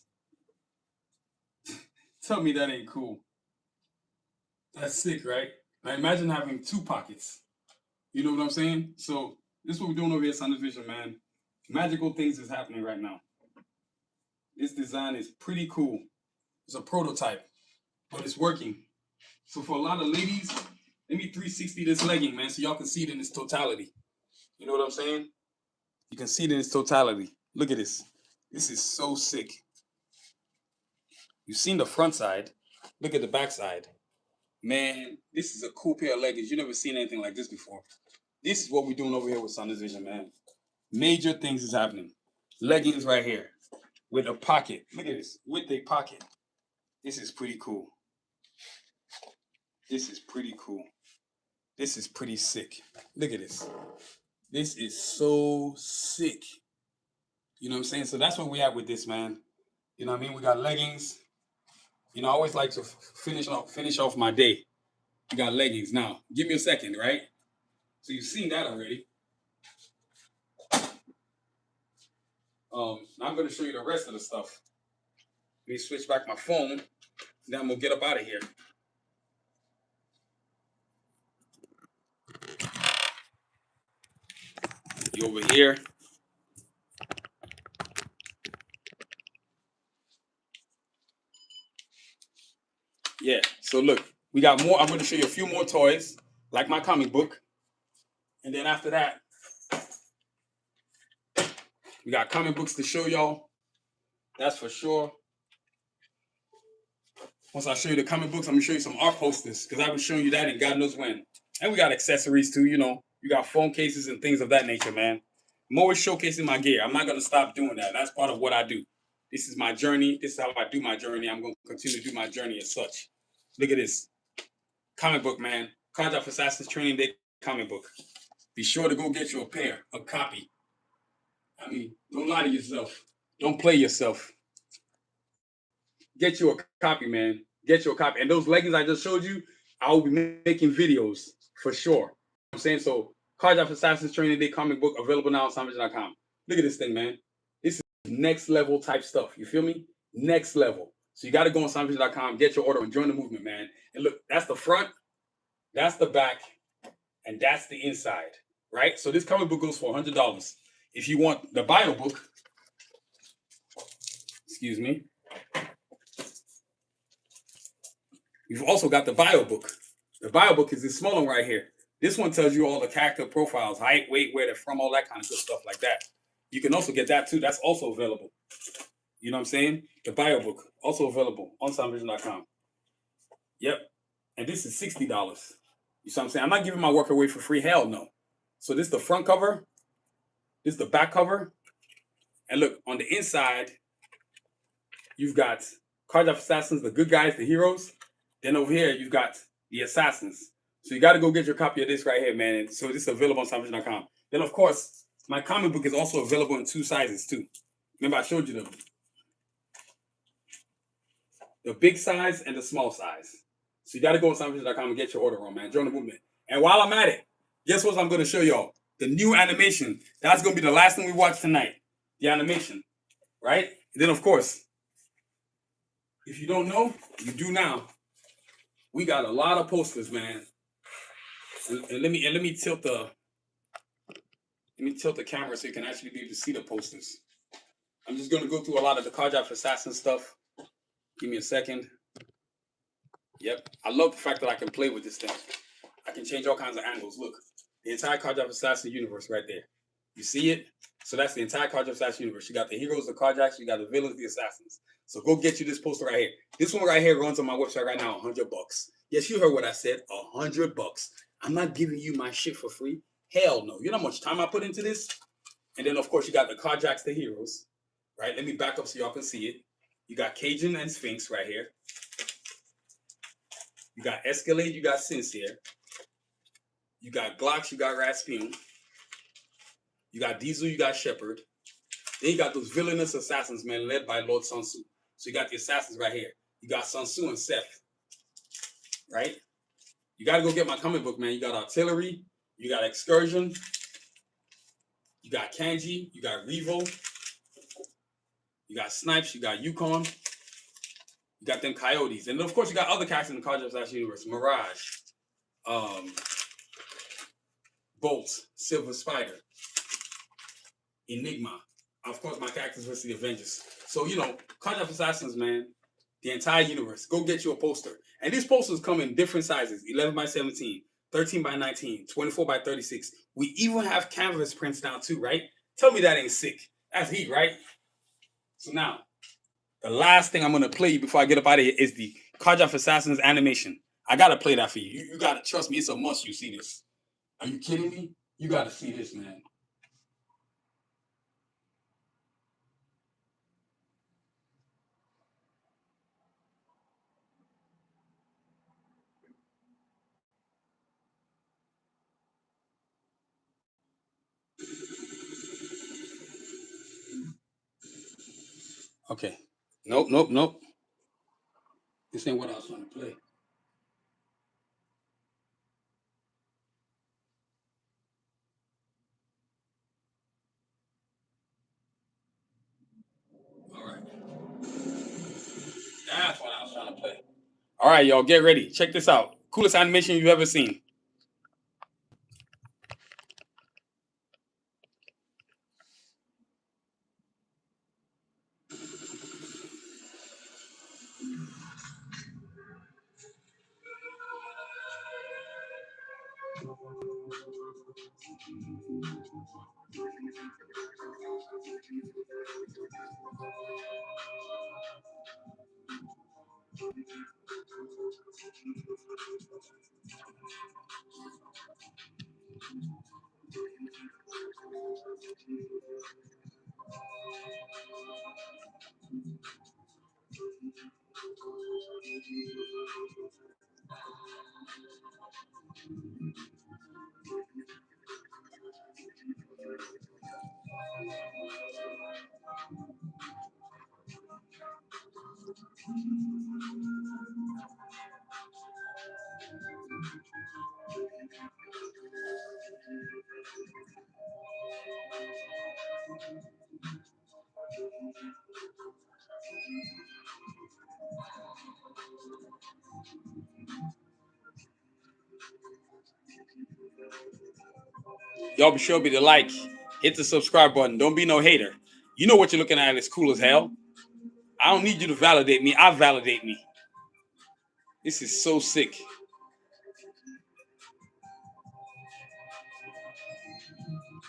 Tell me that ain't cool. That's sick, right? Now imagine having two pockets. You know what I'm saying? So this is what we're doing over here at Sanusi Vision, man. Magical things is happening right now. This design is pretty cool. It's a prototype, but it's working. So for a lot of ladies, let me 360 this legging, man, so y'all can see it in its totality. You know what I'm saying? You can see it in its totality. Look at this. This is so sick. You've seen the front side. Look at the back side. Man, this is a cool pair of leggings. You've never seen anything like this before. This is what we're doing over here with Sanusi Vision, man. Major things is happening. Leggings right here with a pocket. Look at this. With a pocket. This is pretty cool. This is pretty cool. This is pretty sick. Look at this. This is so sick. You know what I'm saying? So that's what we have with this, man. You know what I mean? We got leggings. You know, I always like to finish off my day. We got leggings. Now, give me a second, right? So you've seen that already. Now I'm going to show you the rest of the stuff. Let me switch back my phone. Then I'm going to get up out of here. You over here. Yeah, so look, we got more. I'm going to show you a few more toys, like my comic book. And then after that, we got comic books to show y'all. That's for sure. Once I show you the comic books, I'm going to show you some art posters, because I've been showing you that in God knows when. And we got accessories too, you know. You got phone cases and things of that nature, man. I'm always showcasing my gear. I'm not going to stop doing that. That's part of what I do. This is my journey. This is how I do my journey. I'm going to continue to do my journey as such. Look at this. Comic book, man. Cards of Assassins Training Day comic book. Be sure to go get you a copy. I mean, don't lie to yourself. Don't play yourself. Get you a copy, man. Get you a copy. And those leggings I just showed you, I will be making videos for sure. I'm saying so. Cards of Assassins Training Day comic book available now on Savage.com. Look at this thing, man. This is next level type stuff. You feel me? Next level. So you got to go on Savage.com, get your order, and join the movement, man. And look, that's the front, that's the back, and that's the inside, right? So this comic book goes for $100. If you want the bio book, excuse me, you've also got the bio book. The bio book is this small one right here. This one tells you all the character profiles, height, weight, where they're from, all that kind of good stuff like that. You can also get that too. That's also available. You know what I'm saying? The bio book, also available on soundvision.com. Yep. And this is $60. You know what I'm saying? I'm not giving my work away for free. Hell no. So this is the front cover. This is the back cover. And look, on the inside, you've got Cards of Assassins, the good guys, the heroes. Then over here, you've got the assassins. So you got to go get your copy of this right here, man. And so this is available on soundvision.com. Then, of course, my comic book is also available in 2 sizes, too. Remember, I showed you the big size and the small size. So you got to go on soundvision.com and get your order on, man. Join the movement. And while I'm at it, guess what I'm going to show y'all? The new animation. That's going to be the last thing we watch tonight. The animation, right? And then, of course, if you don't know, you do now. We got a lot of posters, man. And let me tilt the camera so you can actually be able to see the posters. I'm just gonna go through a lot of the Cards of Assassin stuff. Give me a second. Yep, I love the fact that I can play with this thing. I can change all kinds of angles. Look, the entire Cards of Assassin universe right there. You see it? So that's the entire Cards of Assassin universe. You got the heroes, the carjacks, you got the villains, the assassins. So go get you this poster right here. This one right here runs on my website right now, $100. Yes, you heard what I said, $100. I'm not giving you my shit for free. Hell no. You know how much time I put into this? And then, of course, you got the carjacks, the heroes, right? Let me back up so y'all can see it. You got Cajun and Sphinx right here. You got Escalade, you got Sincere. You got Glocks, you got Rasputin. You got Diesel, you got Shepard. Then you got those villainous assassins, man, led by Lord Sanusi. So you got the assassins right here. You got Sun Tzu and Seth, right? You got to go get my comic book, man. You got Artillery, you got Excursion, you got Kanji, you got Revo, you got Snipes, you got Yukon, you got them Coyotes. And of course, you got other characters in the Cards of Assassin universe. Mirage, Bolt, Silver Spider, Enigma. Of course, my characters versus the Avengers. So, you know, Cards of Assassins, man, the entire universe. Go get you a poster. And these posters come in different sizes, 11 by 17, 13 by 19, 24 by 36. We even have canvas prints now too, right? Tell me that ain't sick. That's heat, right? So now, the last thing I'm going to play you before I get up out of here is the Cards of Assassins animation. I got to play that for you. You got to trust me. It's a must you see this. Are you kidding me? You got to see this, man. Okay. Nope. This ain't what I was trying to play. All right. That's what I was trying to play. All right, y'all, get ready. Check this out. Coolest animation you've ever seen. Y'all be sure to like, hit the subscribe button. Don't be no hater. You know what you're looking at is cool as hell. I don't need you to validate me. I validate me. This is so sick.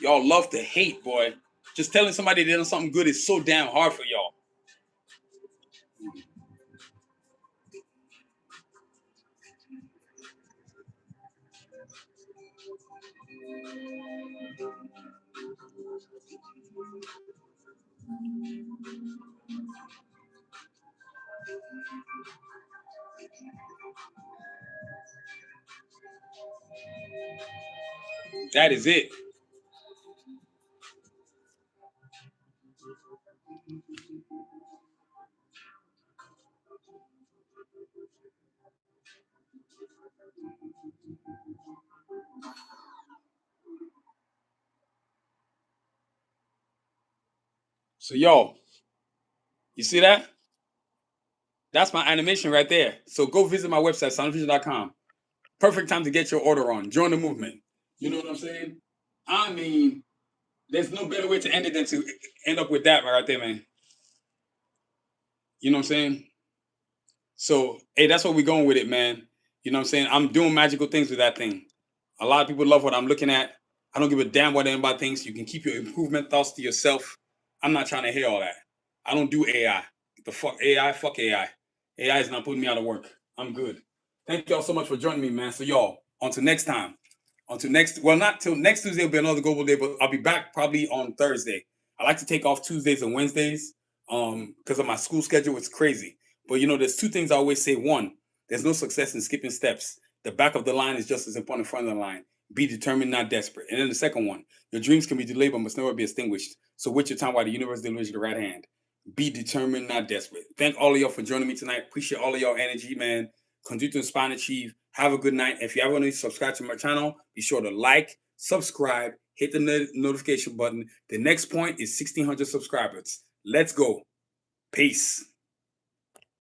Y'all love to hate, boy. Just telling somebody they done something good is so damn hard for y'all. That is it. So y'all, you see that? That's my animation right there. So go visit my website, soundvision.com. Perfect time to get your order on. Join the movement. You know what I'm saying? I mean, there's no better way to end it than to end up with that right there, man. You know what I'm saying? So, hey, that's what we're going with it, man. You know what I'm saying? I'm doing magical things with that thing. A lot of people love what I'm looking at. I don't give a damn what anybody thinks. You can keep your improvement thoughts to yourself. I'm not trying to hear all that. I don't do AI. The fuck AI? Fuck AI. AI is not putting me out of work. I'm good. Thank y'all so much for joining me, man. So y'all, until next time. Until next, well, not till next Tuesday will be another global day, but I'll be back probably on Thursday. I like to take off Tuesdays and Wednesdays because of my school schedule. It's crazy. But you know, there's two things I always say. One, there's no success in skipping steps. The back of the line is just as important as front of the line. Be determined, not desperate. And then the second one, your dreams can be delayed but must never be extinguished. So wait your time while the universe delivers you the right hand. Be determined, not desperate. Thank all of y'all for joining me tonight. Appreciate all of y'all energy, man. Continue to inspire and achieve. Have a good night. If you haven't subscribed to my channel, be sure to like, subscribe, hit the notification button. The next point is 1,600 subscribers. Let's go. Peace.